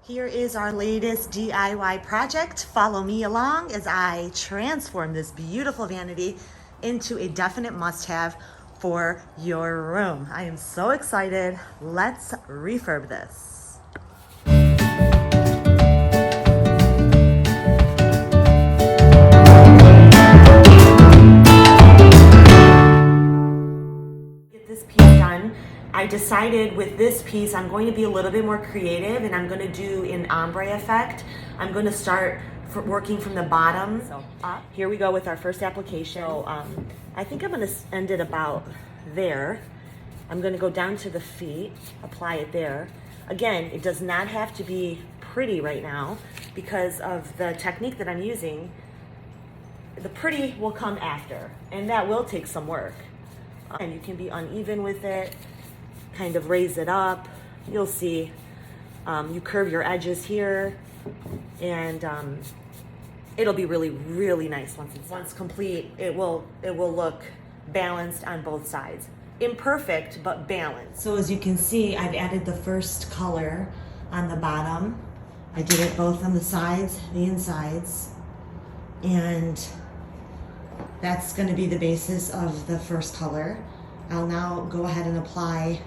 Here is our latest DIY project. Follow me along as I transform this beautiful vanity into a definite must-have for your room. I am so excited. Let's refurb this. Get this piece done. I decided with this piece I'm going to be a little bit more creative and I'm going to do an ombre effect. I'm going to start working from the bottom. So here we go with our first application. So I think I'm going to end it about there. I'm going to go down to the feet, apply it there. Again, it does not have to be pretty right now because of the technique that I'm using. The pretty will come after, and that will take some work. And you can be uneven with it, kind of raise it up. You'll see. You curve your edges here, and it'll be really, really nice once complete. It will look balanced on both sides. Imperfect, but balanced. So as you can see, I've added the first color on the bottom. I did it both on the sides, the insides, and that's going to be the basis of the first color. I'll now go ahead and apply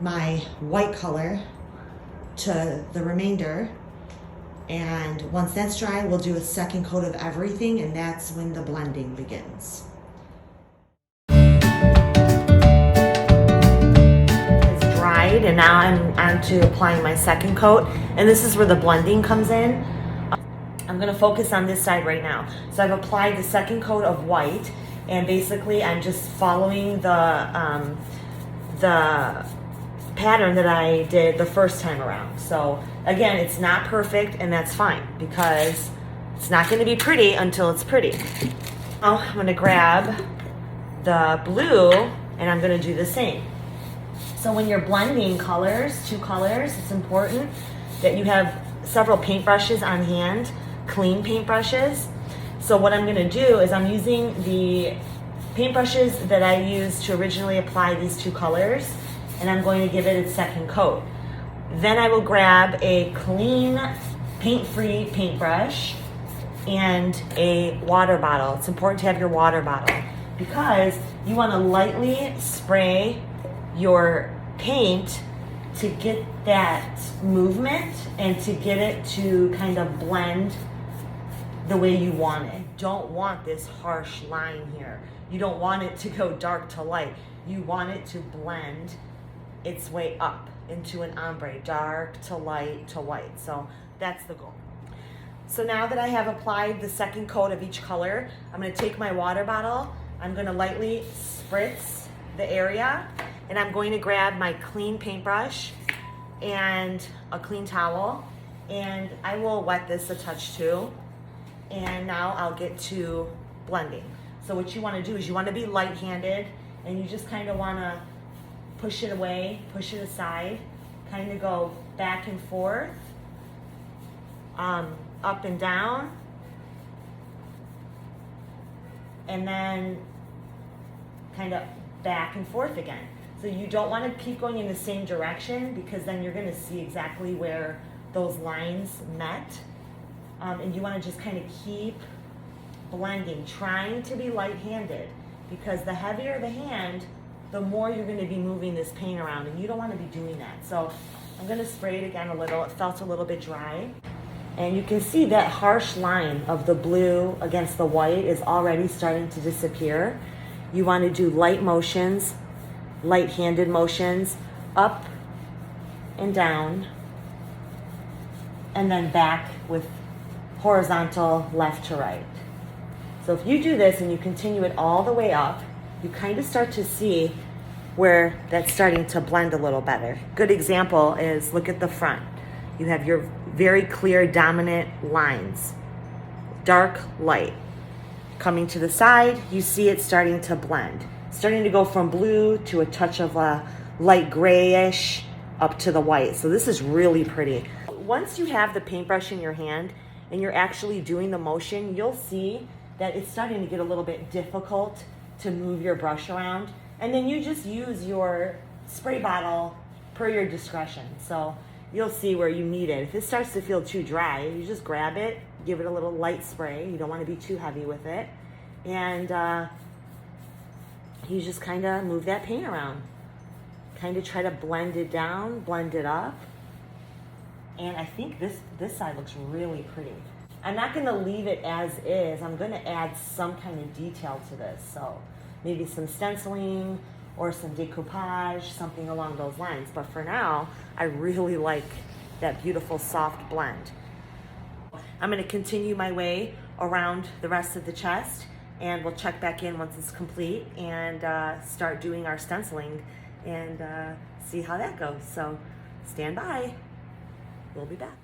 my white color to the remainder. And once that's dry, we'll do a second coat of everything, and that's when the blending begins. It's dried, and now I'm on to applying my second coat, and this is where the blending comes in. I'm going to focus on this side right now. So I've applied the second coat of white, and basically I'm just following the pattern that I did the first time around. So again, it's not perfect, and that's fine because it's not going to be pretty until it's pretty. Now I'm going to grab the blue and I'm going to do the same. So when you're blending colors, two colors, it's important that you have several paintbrushes on hand, clean paintbrushes. So what I'm going to do is I'm using the paintbrushes that I used to originally apply these two colors, and I'm going to give it its second coat. Then I will grab a clean, paint-free paintbrush and a water bottle. It's important to have your water bottle because you want to lightly spray your paint to get that movement and to get it to kind of blend the way you want it. You don't want this harsh line here. You don't want it to go dark to light. You want it to blend its way up into an ombre, dark to light to white. So that's the goal. So now that I have applied the second coat of each color, I'm going to take my water bottle, I'm going to lightly spritz the area, and I'm going to grab my clean paintbrush and a clean towel, and I will wet this a touch too. And now I'll get to blending. So what you want to do is you want to be light-handed, and you just kind of want to push it away, push it aside, kind of go back and forth, up and down, and then kind of back and forth again. So you don't want to keep going in the same direction because then you're going to see exactly where those lines met. And you want to just kind of keep blending, trying to be light-handed, because the heavier the hand, the more you're going to be moving this paint around, and you don't want to be doing that. So I'm going to spray it again a little. It felt a little bit dry. And you can see that harsh line of the blue against the white is already starting to disappear. You want to do light motions, light-handed motions, up and down, and then back with horizontal left to right. So if you do this and you continue it all the way up, you kind of start to see where that's starting to blend a little better. Good example is look at the front. You have your very clear dominant lines, dark, light. Coming to the side, you see it starting to blend. Starting to go from blue to a touch of a light grayish up to the white. So this is really pretty. Once you have the paintbrush in your hand and you're actually doing the motion, you'll see that it's starting to get a little bit difficult to move your brush around. And then you just use your spray bottle per your discretion. So you'll see where you need it. If it starts to feel too dry, you just grab it, give it a little light spray. You don't want to be too heavy with it. And you just kind of move that paint around. Kind of try to blend it down, blend it up. And I think this side looks really pretty. I'm not going to leave it as is. I'm going to add some kind of detail to this. So maybe some stenciling or some decoupage, something along those lines. But for now, I really like that beautiful soft blend. I'm going to continue my way around the rest of the chest, and we'll check back in once it's complete and start doing our stenciling and see how that goes. So stand by. We'll be back.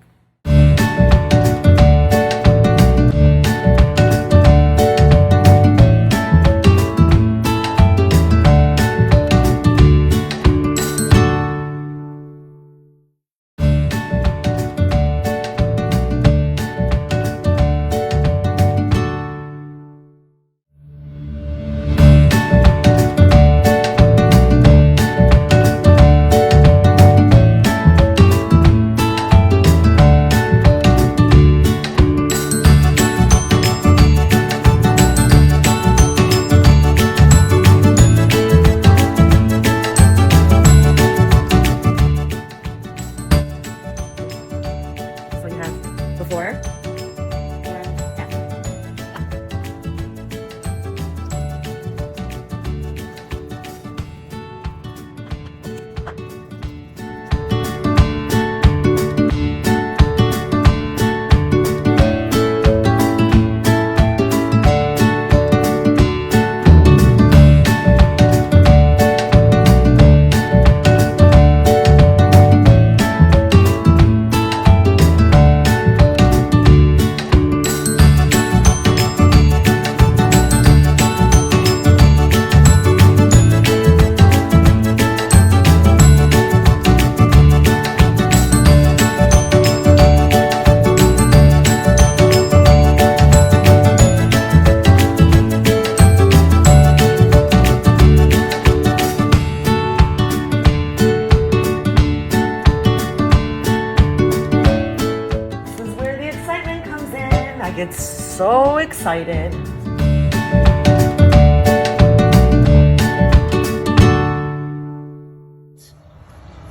Before and after. I get so excited.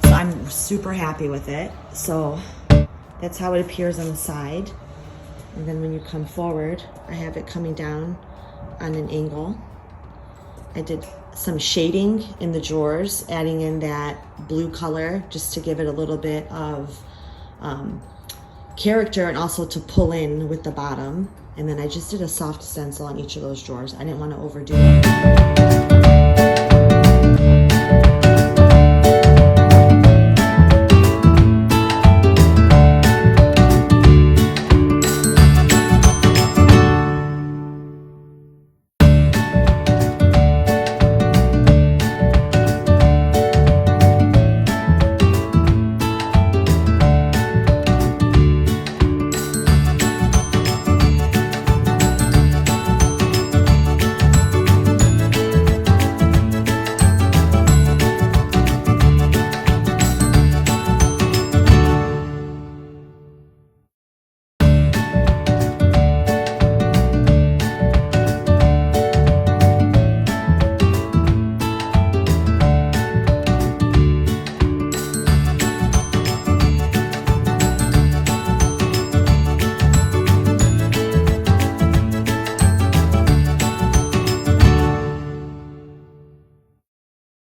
So I'm super happy with it. So that's how it appears on the side. And then when you come forward, I have it coming down on an angle. I did some shading in the drawers, adding in that blue color just to give it a little bit of character and also to pull in with the bottom. And then I just did a soft stencil on each of those drawers. I didn't want to overdo it.